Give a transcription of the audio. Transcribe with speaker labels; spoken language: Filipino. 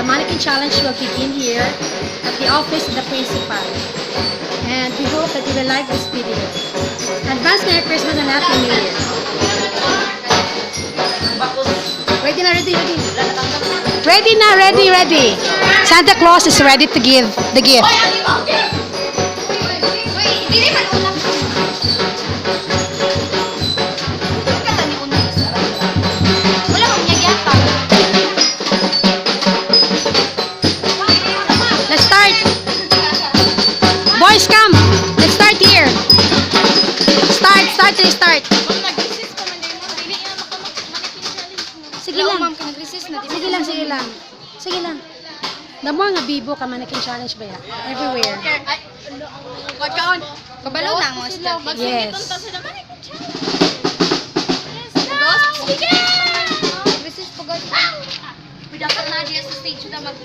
Speaker 1: the mannequin challenge will begin here at the office of the principal. And we hope that you will like this video. Advance Merry Christmas and Happy New Year. Ready na, ready, ready. Ready na, ready, ready. Santa Claus is ready to give the gift. Let's start. Boys, come. Let's start here. Start, restart. Sige lang. Sige lang, sige lang. Sige lang. The more nga bibo ka, mannequin challenge ba ya? Everywhere.
Speaker 2: Pagkaon. Kabalo na mo sila.
Speaker 1: Yes.
Speaker 2: Sige! Resist po, God. Dapat na diya sa stage na mag